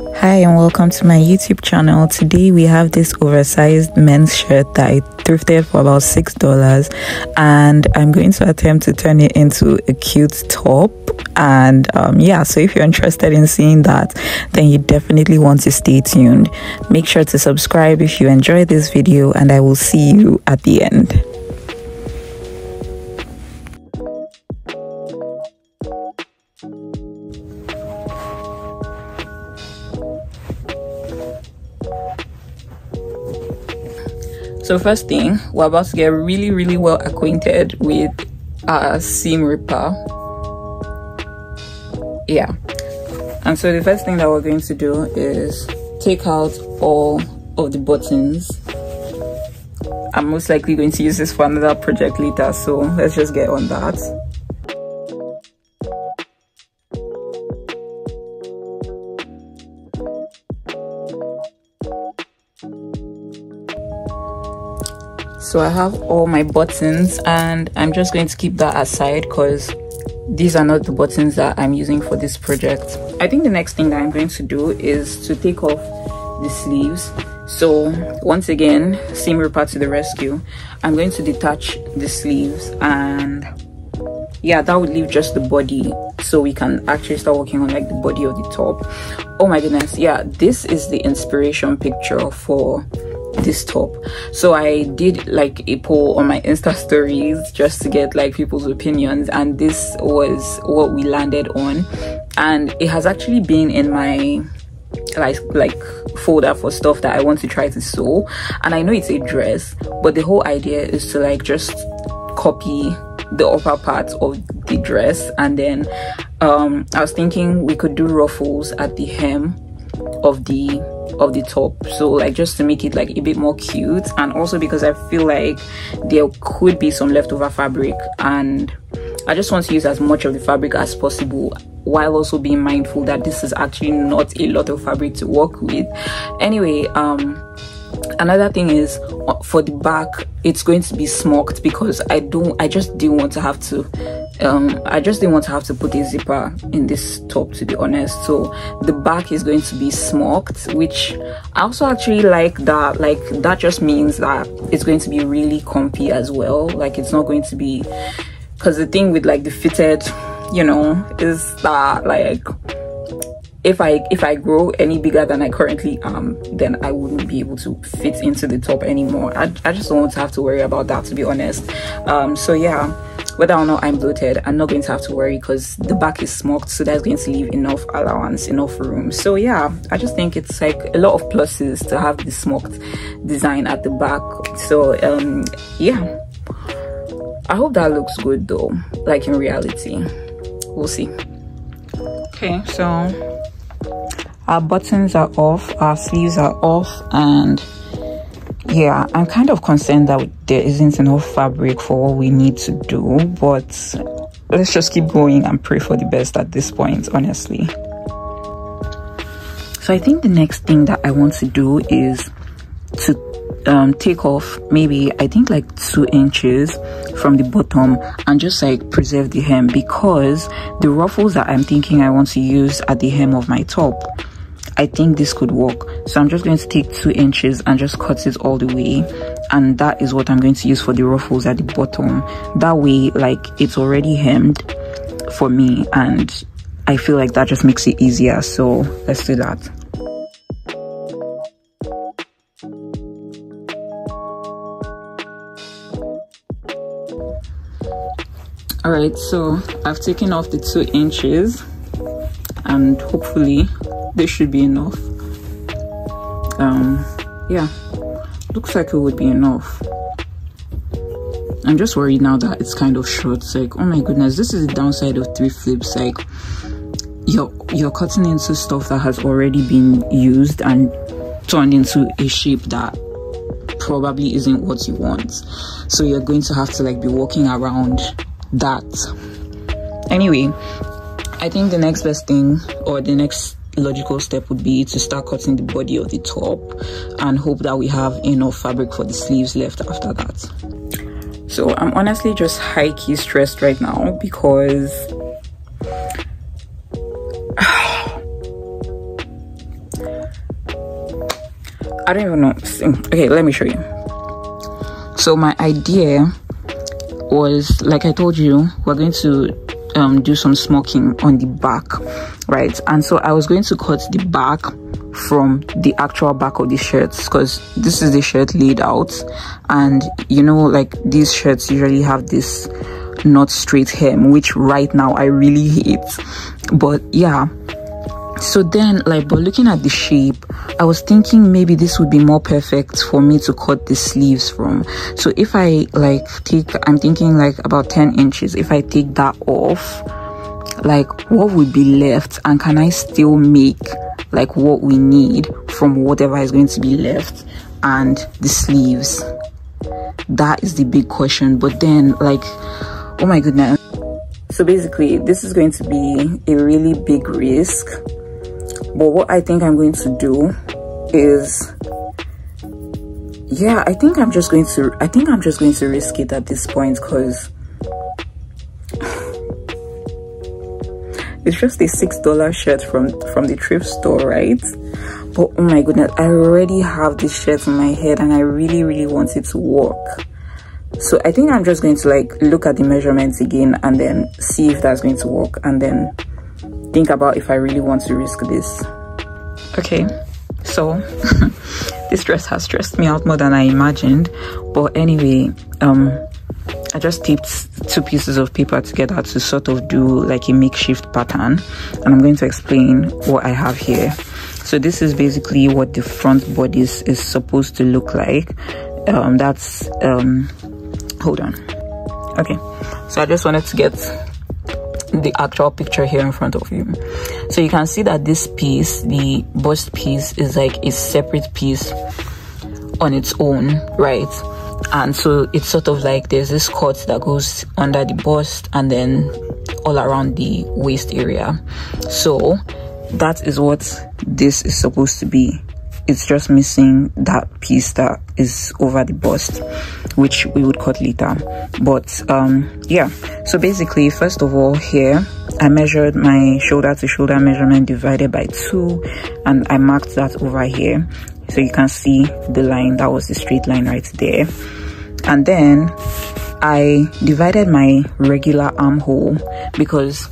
Hi and welcome to my YouTube channel. Today we have this oversized men's shirt that I thrifted for about $6, and I'm going to attempt to turn it into a cute top. And yeah, so if you're interested in seeing that, then you definitely want to stay tuned. Make sure to subscribe if you enjoy this video, and I will see you at the end. So first thing, we're about to get really well acquainted with our seam ripper. Yeah, and so the first thing that we're going to do is take out all of the buttons. I'm most likely going to use this for another project later, so let's just get on that. So I have all my buttons, and I'm just going to keep that aside because these are not the buttons that I'm using for this project. I think the next thing that I'm going to do is to take off the sleeves. So once again, seam ripper to the rescue. I'm going to detach the sleeves, and yeah, that would leave just the body, so we can actually start working on like the body of the top. Oh my goodness, yeah, this is the inspiration picture for this top. So I did like a poll on my Insta stories just to get like people's opinions, and this was what we landed on, and it has actually been in my like folder for stuff that I want to try to sew. And I know it's a dress, but the whole idea is to like just copy the upper part of the dress, and then I was thinking we could do ruffles at the hem of the top, so like just to make it like a bit more cute, and also because I feel like there could be some leftover fabric, and I just want to use as much of the fabric as possible while also being mindful that this is actually not a lot of fabric to work with. Anyway, another thing is for the back, it's going to be smocked because I just didn't want to have to put a zipper in this top, to be honest. So the back is going to be smocked, which I also actually like that. Like that just means that it's going to be really comfy as well. Like it's not going to be, because the thing with like the fitted, you know, is that like if I grow any bigger than I currently am, then I wouldn't be able to fit into the top anymore. I just don't want to have to worry about that, to be honest. So yeah, whether or not I'm bloated, I'm not going to have to worry because the back is smoked, so that's going to leave enough allowance, enough room. So yeah, I just think it's like a lot of pluses to have the smoked design at the back. So yeah, I hope that looks good though, like in reality. We'll see. Okay, so our buttons are off, our sleeves are off, and yeah, I'm kind of concerned that there isn't enough fabric for what we need to do, but let's just keep going and pray for the best at this point, honestly. So I think the next thing that I want to do is to take off maybe, I think like 2 inches from the bottom and just like preserve the hem, because the ruffles that I'm thinking I want to use at the hem of my top, I think this could work. So I'm just going to take 2 inches and just cut it all the way, and that is what I'm going to use for the ruffles at the bottom. That way, like, it's already hemmed for me, and I feel like that just makes it easier. So let's do that. All right, so I've taken off the 2 inches, and hopefully this should be enough. Yeah, looks like it would be enough. I'm just worried now that it's kind of short. It's like, oh my goodness, this is the downside of thrift flips. Like you're cutting into stuff that has already been used and turned into a shape that probably isn't what you want, so you're going to have to like be walking around that. Anyway, I think the next best thing, or the next logical step, would be to start cutting the body of the top and hope that we have enough fabric for the sleeves left after that. So I'm honestly just high-key stressed right now because I don't even know. Okay, let me show you. So my idea was, like I told you, we're going to do some smocking on the back, right? And so I was going to cut the back from the actual back of the shirts, because this is the shirt laid out, and you know, like these shirts usually have this not straight hem, which right now I really hate. But yeah, so then, like, but looking at the shape, I was thinking maybe this would be more perfect for me to cut the sleeves from. So if I like I'm thinking like about 10 inches, if I take that off, like what would be left, and can I still make like what we need from whatever is going to be left and the sleeves? That is the big question. But then, like, oh my goodness. So basically, this is going to be a really big risk. But what I think I'm going to do is, yeah, I think I'm just going to risk it at this point, because it's just a $6 shirt from the thrift store, right? But oh my goodness, I already have this shirt in my head and I really want it to work. So I think I'm just going to like look at the measurements again and then see if that's going to work, and then think about if I really want to risk this. Okay, so this dress has stressed me out more than I imagined. But anyway, I just taped 2 pieces of paper together to sort of do like a makeshift pattern, and I'm going to explain what I have here. So this is basically what the front body is supposed to look like. That's hold on. Okay, so I just wanted to get the actual picture here in front of you. So you can see that this piece, the bust piece, is like a separate piece on its own, right? And so it's sort of like there's this cut that goes under the bust and then all around the waist area. So that is what this is supposed to be. It's just missing that piece that is over the bust, which we would cut later. But yeah, so basically, first of all, here I measured my shoulder to shoulder measurement divided by 2, and I marked that over here. So you can see the line, that was the straight line right there. And then I divided my regular armhole, because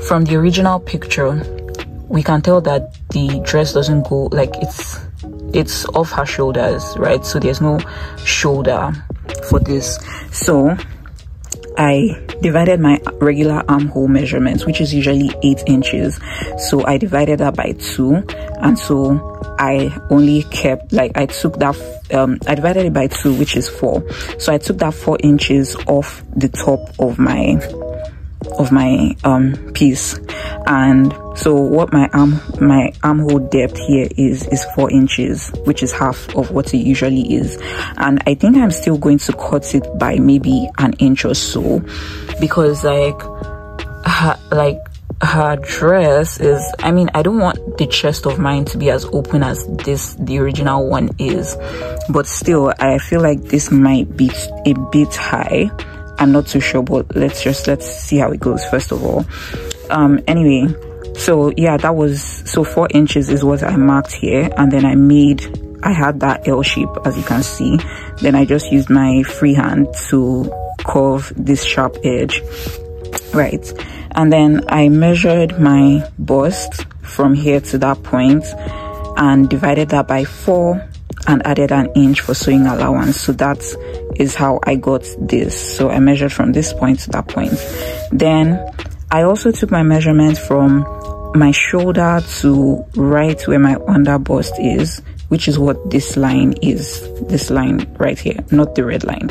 from the original picture we can tell that the dress doesn't go, like it's off her shoulders, right? So there's no shoulder for this. So I divided my regular armhole measurements, which is usually 8 inches. So I divided that by 2, and so I only kept, like, I took that I divided it by 2, which is 4. So I took that 4 inches off the top of my piece. And so what my armhole depth here is 4 inches, which is half of what it usually is. And I think I'm still going to cut it by maybe an inch or so, because her dress is, I mean, I don't want the chest of mine to be as open as the original one is, but still I feel like this might be a bit high. I'm not too sure, but let's see how it goes first of all. Anyway, so yeah, that was, so 4 inches is what I marked here, and then I had that L shape, as you can see. Then I just used my free hand to curve this sharp edge, right? And then I measured my bust from here to that point and divided that by 4 and added an inch for sewing allowance. So that is how I got this. So I measured from this point to that point. Then I also took my measurement from my shoulder to right where my under bust is, which is what this line is, this line right here, not the red line.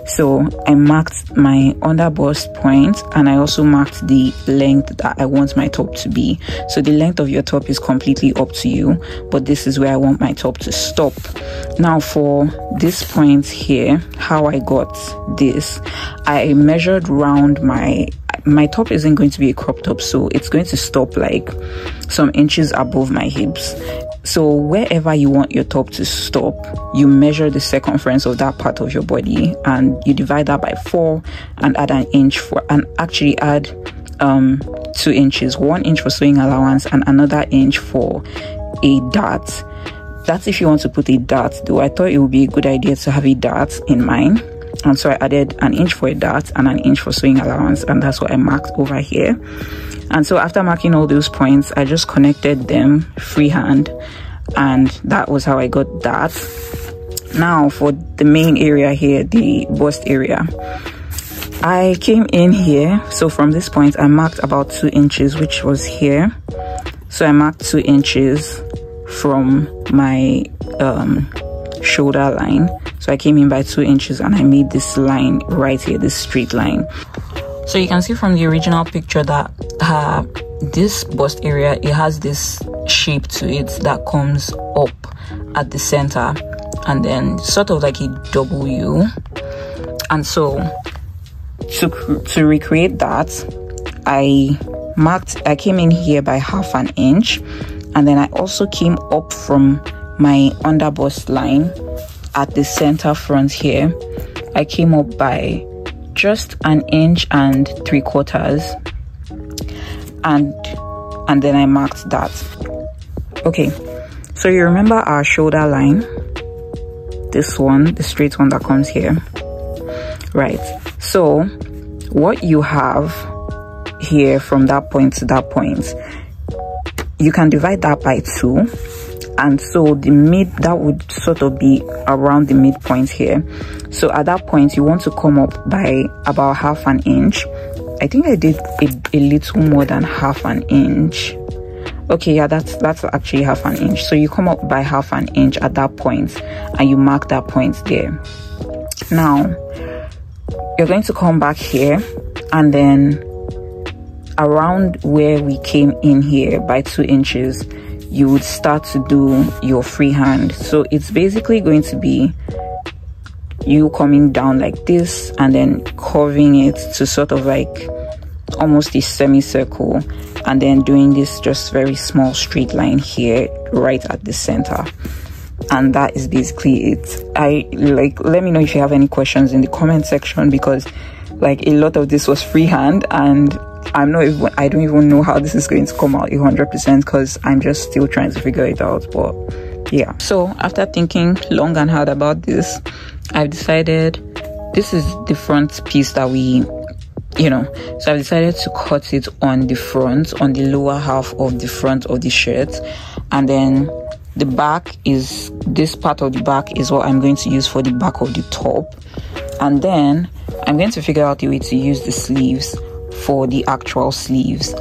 So I marked my under bust point, and I also marked the length that I want my top to be. So the length of your top is completely up to you, but this is where I want my top to stop. Now for this point here, how I got this, I measured round my top isn't going to be a crop top, so it's going to stop like some inches above my hips. So wherever you want your top to stop, you measure the circumference of that part of your body and you divide that by 4 and add an inch and actually add 2 inches, 1 inch for sewing allowance and another inch for a dart. That's if you want to put a dart though. I thought it would be a good idea to have a dart in mine, and so I added an inch for a dart and an inch for sewing allowance, and that's what I marked over here. And so after marking all those points, I just connected them freehand, and that was how I got that. Now for the main area here, the bust area, I came in here. So from this point I marked about 2 inches, which was here. So I marked 2 inches from my shoulder line. So I came in by 2 inches and I made this line right here, this straight line. So you can see from the original picture that this bust area, it has this shape to it that comes up at the center and then sort of like a W. And so to recreate that, I came in here by 1/2 inch, and then I also came up from my under bust line at the center front here. I came up by just 1 3/4 inches, and then I marked that. Okay, so you remember our shoulder line, this one, the straight one that comes here, right? So what you have here from that point to that point, you can divide that by 2, and so that would sort of be around the midpoint here. So at that point you want to come up by about 1/2 inch. I think I did a little more than 1/2 inch. Okay, yeah, that's actually 1/2 inch. So you come up by 1/2 inch at that point and you mark that point there. Now you're going to come back here, and then around where we came in here by 2 inches, you would start to do your freehand. So it's basically going to be you coming down like this and then curving it to sort of like almost a semicircle, and then doing this just very small straight line here right at the center. And that is basically it. Let me know if you have any questions in the comment section, because like a lot of this was freehand and I don't even know how this is going to come out 100%, because I'm just still trying to figure it out. But yeah, so after thinking long and hard about this, I've decided this is the front piece that we, so I've decided to cut it on the front, on the lower half of the front of the shirt, and then the back is, this part of the back is what I'm going to use for the back of the top, and then I'm going to figure out a way to use the sleeves for the actual sleeves.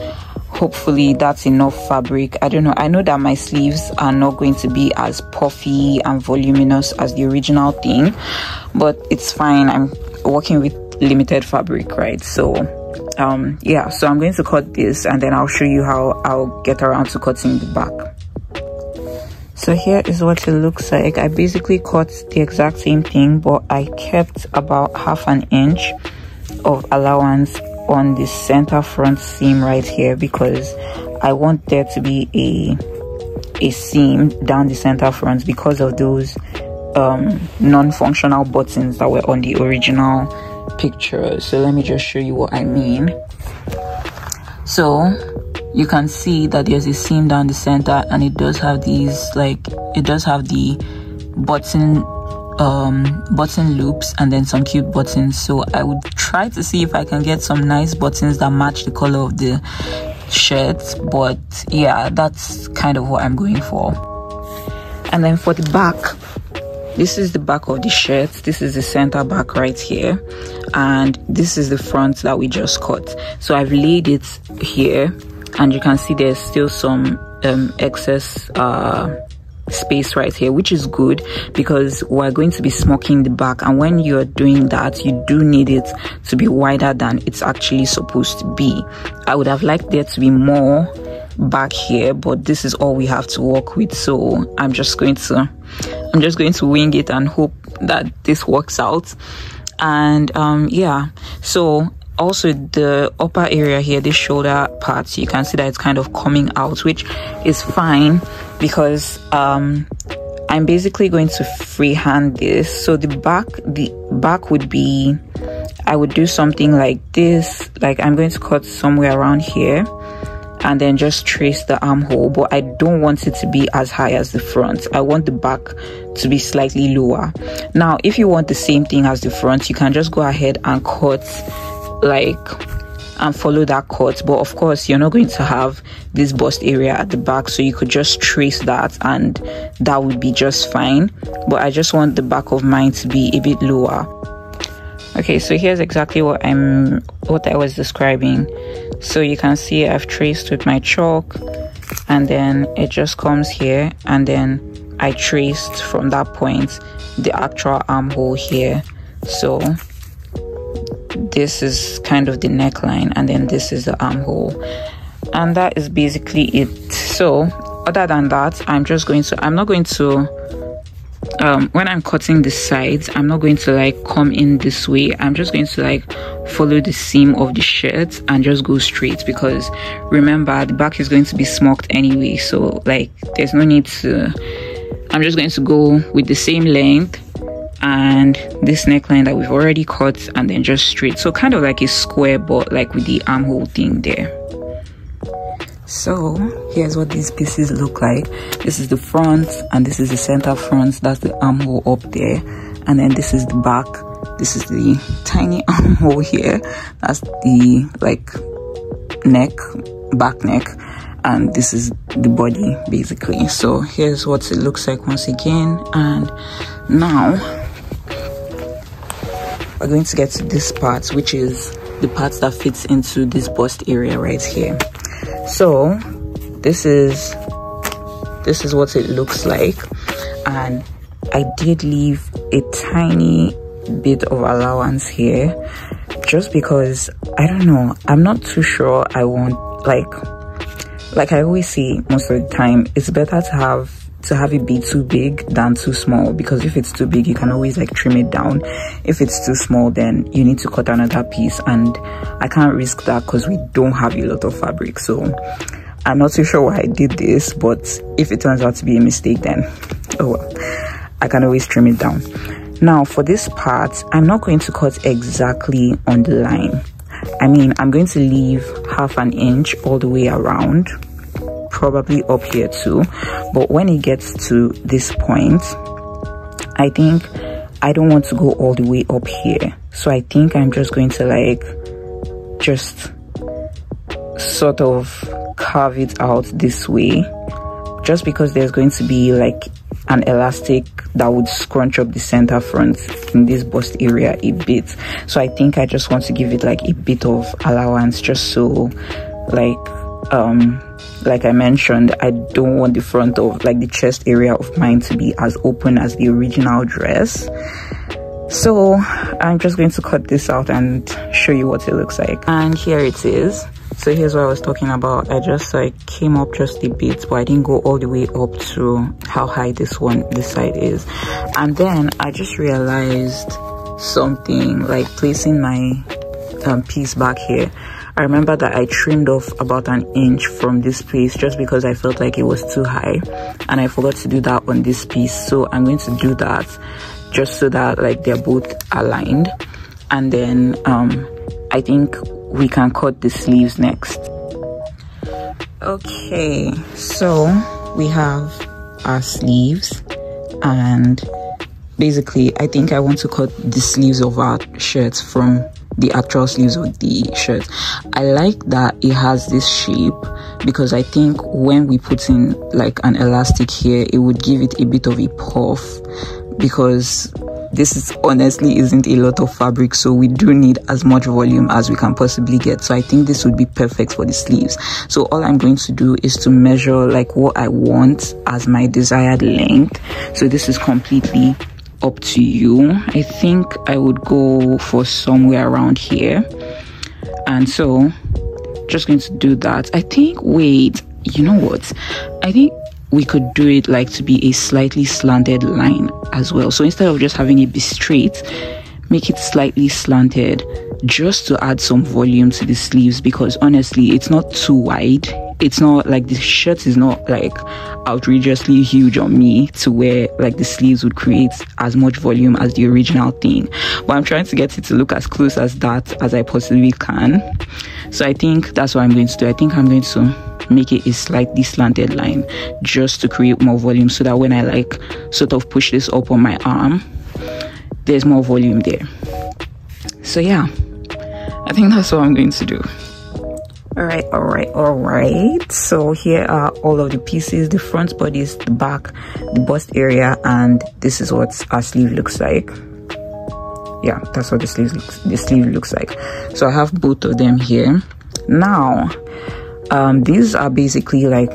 Hopefully that's enough fabric. I don't know, I know that my sleeves are not going to be as puffy and voluminous as the original thing, but it's fine. I'm working with limited fabric, right? So yeah, so I'm going to cut this and then I'll show you how I'll get around to cutting the back. So here is what it looks like. I basically cut the exact same thing, but I kept about 1/2 inch of allowance on the center front seam right here, because I want there to be a seam down the center front because of those non-functional buttons that were on the original picture. So let me just show you what I mean. So you can see that there's a seam down the center, and it does have these, it does have the button loops and then some cute buttons. So I would try to see if I can get some nice buttons that match the color of the shirt, but yeah, that's kind of what I'm going for. And then for the back, this is the back of the shirt. This is the center back right here, and this is the front that we just cut. So I've laid it here, and you can see there's still some excess space right here, which is good because we're going to be smocking the back, and when you're doing that, you do need it to be wider than it's actually supposed to be. I would have liked there to be more back here, but this is all we have to work with, so I'm just going to wing it and hope that this works out. And yeah, so also the upper area here, this shoulder part, you can see that it's kind of coming out, which is fine because I'm basically going to freehand this. So the back would be, I would do something like this, like I'm going to cut somewhere around here, and then just trace the armhole, but I don't want it to be as high as the front. I want the back to be slightly lower. Now if you want the same thing as the front, you can just go ahead and cut and follow that cut, but of course you're not going to have this bust area at the back, so you could just trace that and that would be just fine. But I just want the back of mine to be a bit lower. Okay, so here's exactly what I was describing. So you can see I've traced with my chalk, and then it just comes here, and then I traced from that point the actual armhole here. So this is kind of the neckline, and then this is the armhole, and that is basically it. So other than that, I'm not going to when I'm cutting the sides, I'm not going to like come in this way. I'm just going to like follow the seam of the shirt and just go straight, because remember the back is going to be smocked anyway, so like there's no need to. I'm just going to go with the same length and this neckline that we've already cut, and then just straight, so kind of like a square, but like with the armhole thing there. So here's what these pieces look like. This is the front, and this is the center front. That's the armhole up there, and then this is the back. This is the tiny armhole here. That's the like back neck, and this is the body basically. So here's what it looks like once again. And now we're going to get to this part, which is the part that fits into this bust area right here. So this is what it looks like, and I did leave a tiny bit of allowance here just because I don't know, I'm not too sure I want like I always say most of the time, it's better to have it be too big than too small, because if it's too big you can always like trim it down. If it's too small, then you need to cut another piece, and I can't risk that because we don't have a lot of fabric. So I'm not too sure why I did this, but if it turns out to be a mistake, then oh well, I can always trim it down. Now for this part, I'm not going to cut exactly on the line. I mean, I'm going to leave ½ an inch all the way around, probably up here too, but when it gets to this point, I think I don't want to go all the way up here, so I think I'm just going to like just sort of carve it out this way, just because there's going to be like an elastic that would scrunch up the center front in this bust area a bit. So I think I just want to give it like a bit of allowance, just so like I mentioned, I don't want the front of like the chest area of mine to be as open as the original dress. So I'm just going to cut this out and show you what it looks like. And here it is. So here's what I was talking about. I just like came up just a bit, but I didn't go all the way up to how high this side is. And then I just realized something, like placing my piece back here. I remember that I trimmed off about an inch from this piece just because I felt like it was too high, and I forgot to do that on this piece. So I'm going to do that just so that like they're both aligned, and then I think we can cut the sleeves next. Okay, so we have our sleeves, and basically I think I want to cut the sleeves of our shirts from the actual sleeves of the shirt. I like that it has this shape because I think when we put in like an elastic here, it would give it a bit of a puff, because this is honestly isn't a lot of fabric, so we do need as much volume as we can possibly get. So I think this would be perfect for the sleeves. So all I'm going to do is to measure like what I want as my desired length. So this is completely up to you. I think I would go for somewhere around here, and so just going to do that. I think, wait, you know what, I think we could do it like to be a slightly slanted line as well. So instead of just having it be straight, make it slightly slanted just to add some volume to the sleeves, because honestly it's not too wide. It's not like the shirt is not like outrageously huge on me to where like the sleeves would create as much volume as the original thing, but I'm trying to get it to look as close as that as I possibly can. So I think that's what I'm going to do. I think I'm going to make it a slightly slanted line just to create more volume, so that when I like sort of push this up on my arm, there's more volume there. So yeah, I think that's what I'm going to do. All right, so here are all of the pieces: the front bodies, the back, the bust area, and this is what our sleeve looks like. Yeah, that's what the sleeve looks like. So I have both of them here. Now these are basically like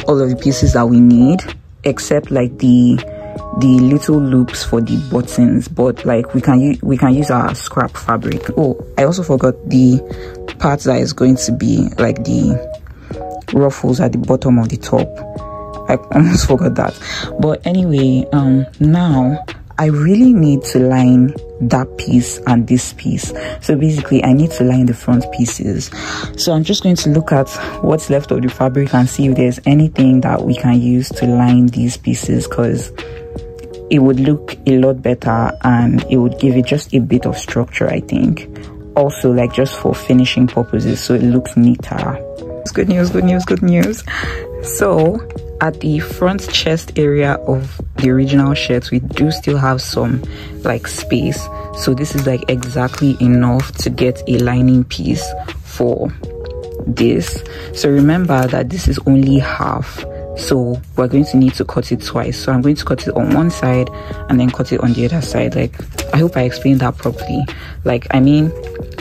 all of the pieces that we need, except like the little loops for the buttons, but like we can use our scrap fabric. Oh, I also forgot the part that is going to be like the ruffles at the bottom of the top. I almost forgot that. But anyway, now I really need to line that piece and this piece. So basically I need to line the front pieces. So I'm just going to look at what's left of the fabric and see if there's anything that we can use to line these pieces, because it would look a lot better and it would give it just a bit of structure, I think. Also, like just for finishing purposes, so it looks neater. It's good news. So at the front chest area of the original shirt, we do still have some like space, so this is like exactly enough to get a lining piece for this. So remember that this is only half, so we're going to need to cut it twice. So I'm going to cut it on one side and then cut it on the other side. Like, I hope I explained that properly. Like, I mean,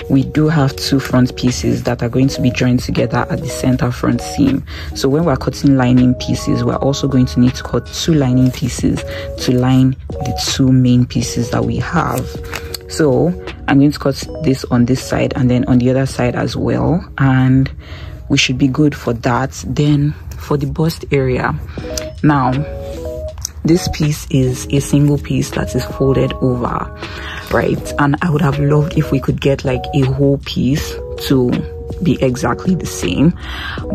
we do have two front pieces that are going to be joined together at the center front seam. So when we're cutting lining pieces, we're also going to need to cut two lining pieces to line the two main pieces that we have. So I'm going to cut this on this side and then on the other side as well, and we should be good for that. Then for the bust area, now this piece is a single piece that is folded over, right? And I would have loved if we could get like a whole piece to be exactly the same,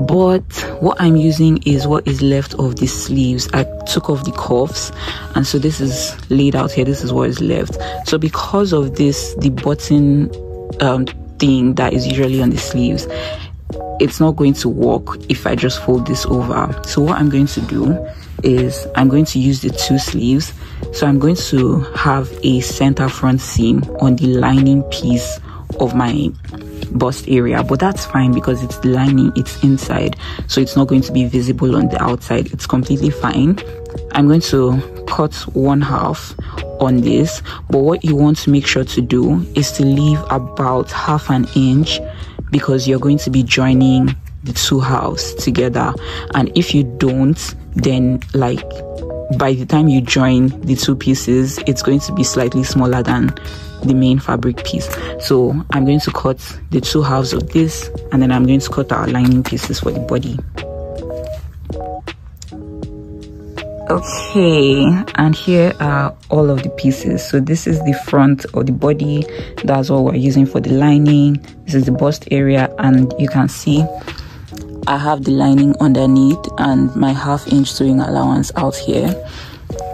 but what I'm using is what is left of the sleeves. I took off the cuffs, and so this is laid out here. This is what is left. So because of this, the button thing that is usually on the sleeves, it's not going to work if I just fold this over. So what I'm going to do is I'm going to use the two sleeves. So I'm going to have a center front seam on the lining piece of my bust area, but that's fine because it's the lining, it's inside, so it's not going to be visible on the outside. It's completely fine. I'm going to cut one half on this, but what you want to make sure to do is to leave about half an inch, because you're going to be joining the two halves together. And if you don't, then like by the time you join the two pieces, it's going to be slightly smaller than the main fabric piece. So I'm going to cut the two halves of this, and then I'm going to cut our lining pieces for the body. Okay, and here are all of the pieces. So this is the front of the body, that's what we're using for the lining. This is the bust area, and you can see I have the lining underneath and my ½ inch sewing allowance out here.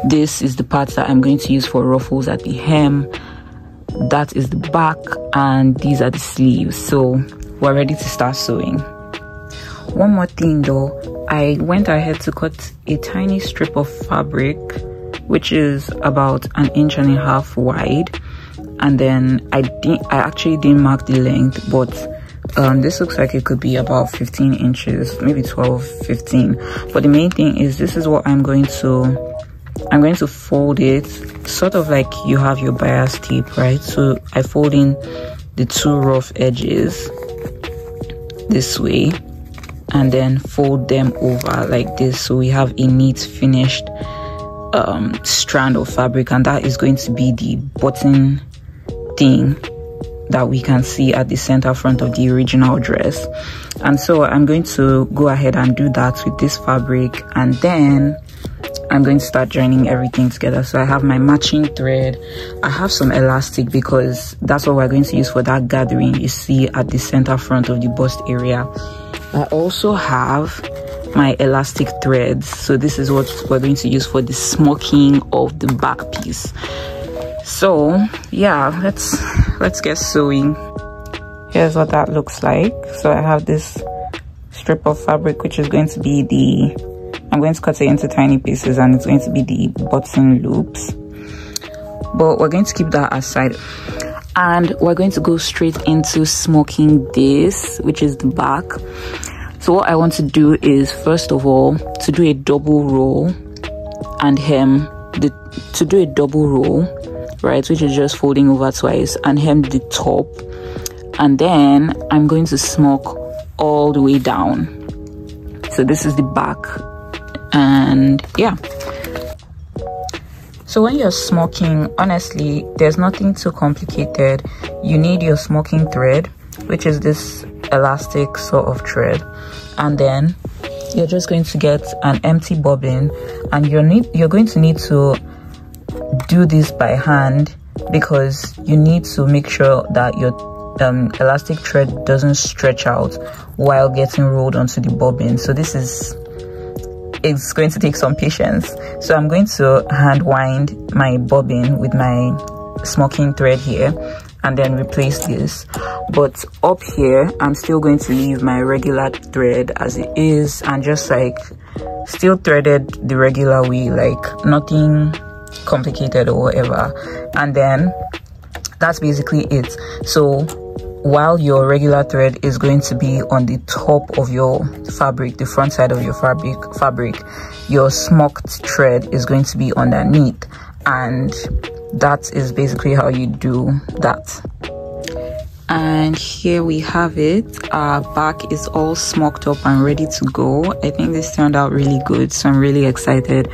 This is the part that I'm going to use for ruffles at the hem. That is the back, and these are the sleeves. So we're ready to start sewing. One more thing though, I went ahead to cut a tiny strip of fabric, which is about 1.5 inches wide, and then I actually didn't mark the length, but this looks like it could be about 15 inches, maybe 12, 15. But the main thing is, this is what I'm going to fold it sort of like you have your bias tape, right? So I fold in the two rough edges this way and then fold them over like this, so we have a neat finished strand of fabric, and that is going to be the button thing that we can see at the center front of the original dress. And so I'm going to go ahead and do that with this fabric, and then I'm going to start joining everything together. So I have my matching thread, I have some elastic because that's what we're going to use for that gathering you see at the center front of the bust area. I also have my elastic threads, so this is what we're going to use for the smocking of the back piece. So yeah, let's get sewing. Here's what that looks like. So I have this strip of fabric, which is going to be I'm going to cut it into tiny pieces, and it's going to be the button loops, but we're going to keep that aside. And we're going to go straight into smocking this, which is the back. So what I want to do is, first of all, to do a double roll and hem to do a double roll, right, which is just folding over twice, and hem the top, and then I'm going to smock all the way down. So this is the back, and yeah. So when you're smocking, honestly, there's nothing too complicated. You need your smocking thread, which is this elastic sort of thread, and then you're just going to get an empty bobbin, and you're going to need to do this by hand, because you need to make sure that your elastic thread doesn't stretch out while getting rolled onto the bobbin. So it's going to take some patience. So I'm going to hand wind my bobbin with my smocking thread here, and then replace this. But up here, I'm still going to leave my regular thread as it is, and just like still threaded the regular way, like nothing complicated or whatever. And then that's basically it. So while your regular thread is going to be on the top of your fabric, the front side of your fabric, your smocked thread is going to be underneath, and that is basically how you do that. And here we have it. Our back is all smocked up and ready to go. I think this turned out really good, so I'm really excited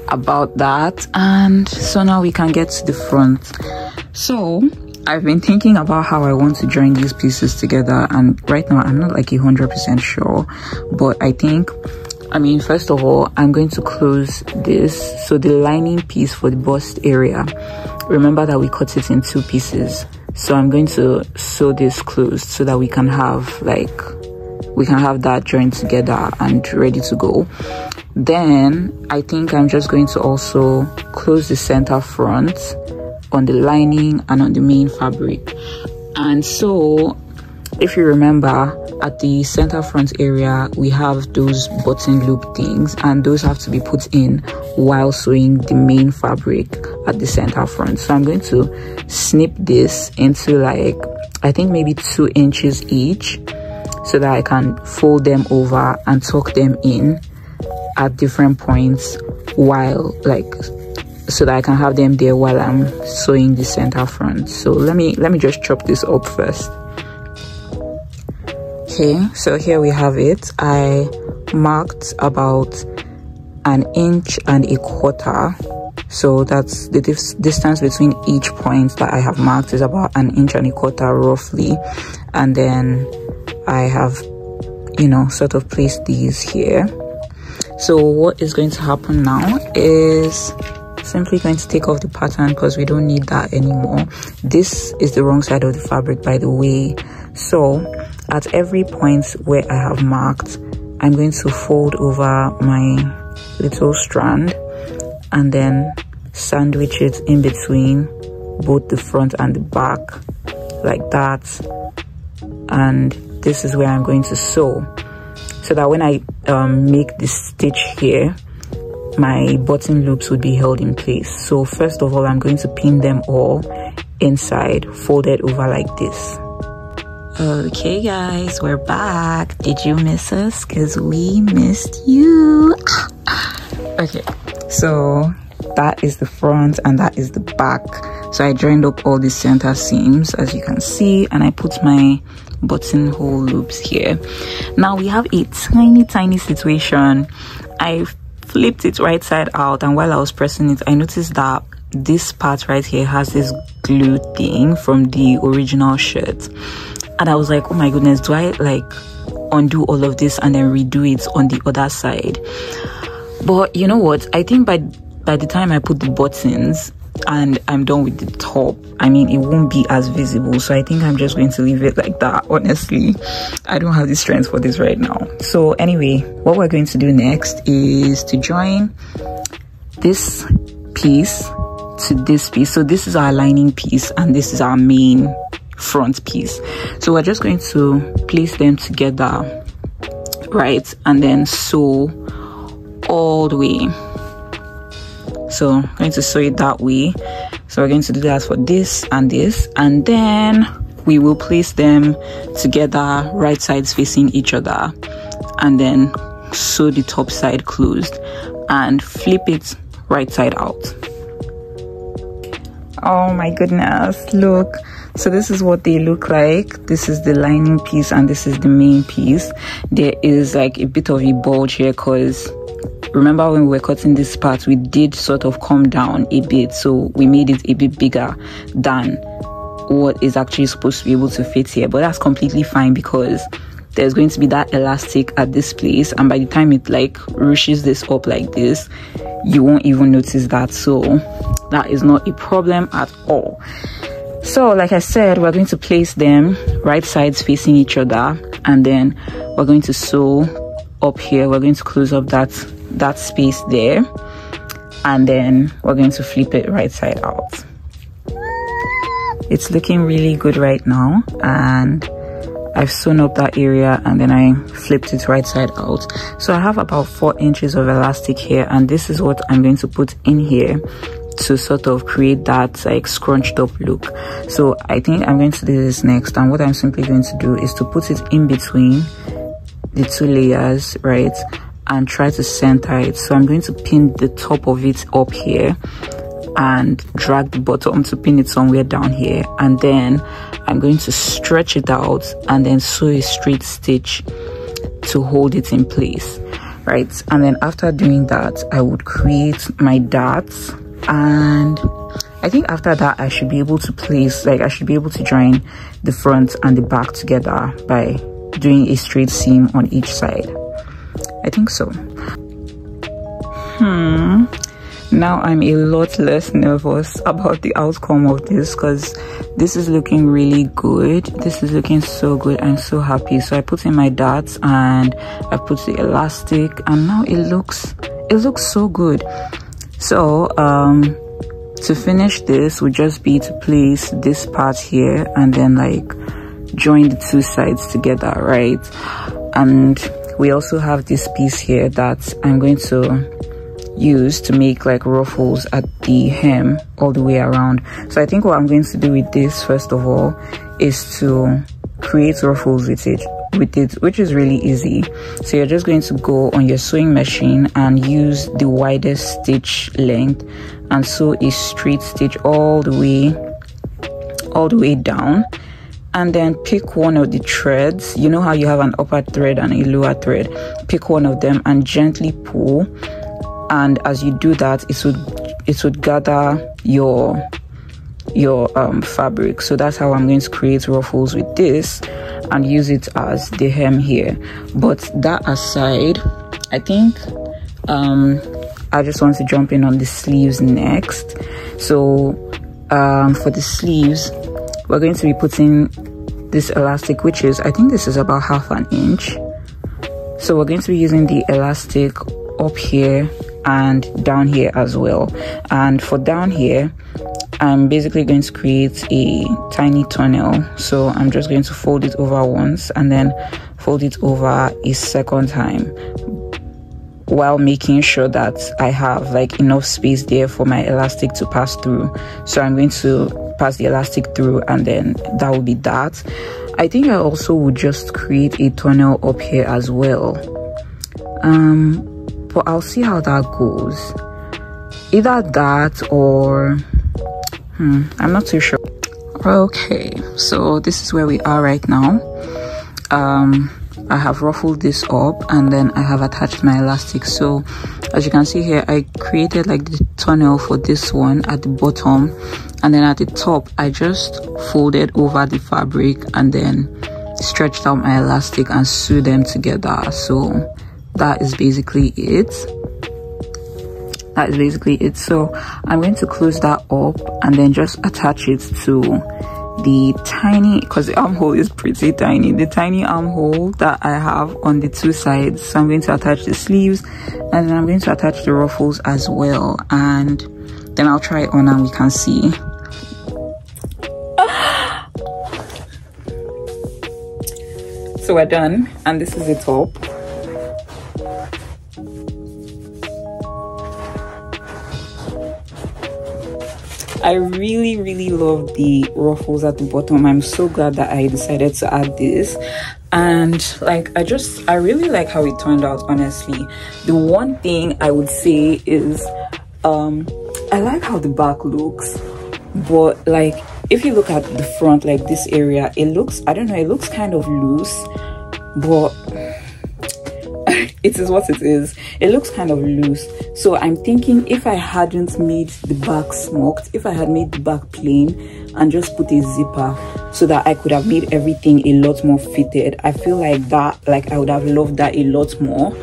about that. And so now we can get to the front. So I've been thinking about how I want to join these pieces together, and right now I'm not like 100% sure, but I mean, first of all, I'm going to close this. So the lining piece for the bust area, remember that we cut it in 2 pieces. So I'm going to sew this closed so that we can have that joined together and ready to go. Then I think I'm just going to also close the center front on the lining and on the main fabric. And so if you remember, at the center front area we have those button loop things, and those have to be put in while sewing the main fabric at the center front. So I'm going to snip this into like, I think maybe 2 inches each, so that I can fold them over and tuck them in at different points, while so that I can have them there while I'm sewing the center front. So let me just chop this up first. Okay, so here we have it. I marked about 1.25 inches. So that's the distance between each point that I have marked is about 1.25 inches roughly. And then I have, sort of placed these here. So what is going to happen now is simply going to take off the pattern, because we don't need that anymore. This is the wrong side of the fabric, by the way. So at every point where I have marked, I'm going to fold over my little strand and then sandwich it in between both the front and the back, like that. And this is where I'm going to sew, so that when I make this stitch here, my button loops would be held in place. So first of all, I'm going to pin them all inside, folded over like this. Okay guys, we're back. Did you miss us? Because we missed you. Okay, so that is the front and that is the back. So I joined up all the center seams, as you can see, and I put my buttonhole loops here. Now we have a tiny situation. I flipped it right side out, and while I was pressing it, I noticed that this part right here has this glue thing from the original shirt, and I was like, oh my goodness, do I like undo all of this and then redo it on the other side? But you know what, I think by the time I put the buttons and I'm done with the top, I mean, it won't be as visible. So I think I'm just going to leave it like that. Honestly, I don't have the strength for this right now. So anyway, what we're going to do next is to join this piece to this piece. So this is our lining piece and this is our main front piece. So we're just going to place them together right, and then sew all the way. So I'm going to sew it that way. So we're going to do that for this, and then we will place them together, right sides facing each other, and then sew the top side closed and flip it right side out. Oh my goodness, look. So this is what they look like. This is the lining piece and this is the main piece. There is like a bit of a bulge here because remember when we were cutting this part, we did sort of come down a bit, so we made it a bit bigger than what is actually supposed to be able to fit here. But that's completely fine because there's going to be that elastic at this place, and by the time it like rushes this up like this, you won't even notice that. So that is not a problem at all. So like I said, we're going to place them right sides facing each other, and then we're going to sew up here. We're going to close up that space there, and then we're going to flip it right side out. It's looking really good right now, and I've sewn up that area and then I flipped it right side out. So I have about 4 inches of elastic here, and this is what I'm going to put in here to sort of create that like scrunched up look. So I think I'm going to do this next, and what I'm simply going to do is to put it in between the 2 layers, right, and try to center it. So I'm going to pin the top of it up here and drag the bottom to pin it somewhere down here, and then I'm going to stretch it out and then sew a straight stitch to hold it in place, right? And then after doing that, I would create my darts, and I think after that I should be able to place, like I should be able to join the front and the back together by doing a straight seam on each side. I think so. Now I'm a lot less nervous about the outcome of this because this is looking really good. This is looking so good. I'm so happy. So I put in my darts and I put the elastic, and now it looks so good. So to finish this would just be to place this part here and then like join the 2 sides together, right? And we also have this piece here that I'm going to use to make like ruffles at the hem all the way around. So I think what I'm going to do with this first of all is to create ruffles with it, which is really easy. So you're just going to go on your sewing machine and use the widest stitch length and sew a straight stitch all the way down, and then pick one of the threads. You know how you have an upper thread and a lower thread? Pick one of them and gently pull, and as you do that, it would gather your fabric. So that's how I'm going to create ruffles with this and use it as the hem here. But that aside, I think I just want to jump in on the sleeves next. So for the sleeves, we're going to be putting this elastic, which is, I think this is about 1/2 inch. So we're going to be using the elastic up here and down here as well. And for down here, I'm basically going to create a tiny tunnel. So I'm just going to fold it over once and then fold it over a second time, while making sure that I have like enough space there for my elastic to pass through. So I'm going to pass the elastic through, and then that will be that. I think I also would just create a tunnel up here as well, but I'll see how that goes. Either that or I'm not too sure. Okay, so this is where we are right now. I have ruffled this up and then I have attached my elastic. So as you can see here, I created like the tunnel for this one at the bottom, and then at the top I just folded over the fabric and then stretched out my elastic and sewed them together. So that is basically it. So I'm going to close that up and then just attach it to the tiny, because the armhole is pretty tiny, the tiny armhole that I have on the 2 sides. So I'm going to attach the sleeves and then I'm going to attach the ruffles as well, and then I'll try it on and we can see. So we're done, and this is the top. I really love the ruffles at the bottom. I'm so glad that I decided to add this. And like I really like how it turned out, honestly. The one thing I would say is I like how the back looks, but like if you look at the front, like this area, it looks, I don't know, it looks kind of loose, but it is what it is. It looks kind of loose. So I'm thinking, if I hadn't made the back smocked, if I had made the back plain and just put a zipper so that I could have made everything a lot more fitted, I feel like that, like I would have loved that a lot more.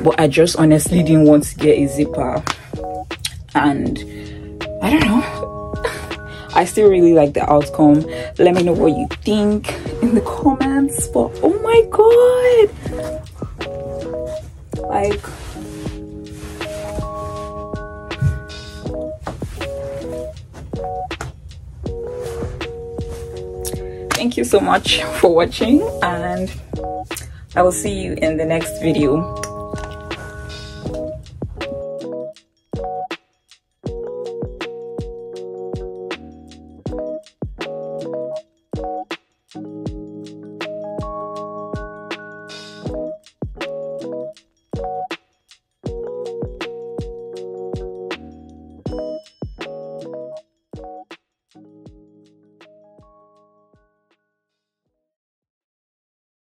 But I just honestly didn't want to get a zipper, and I don't know. I still really like the outcome. Let me know what you think in the comments. But oh my god, like, thank you so much for watching, and I will see you in the next video.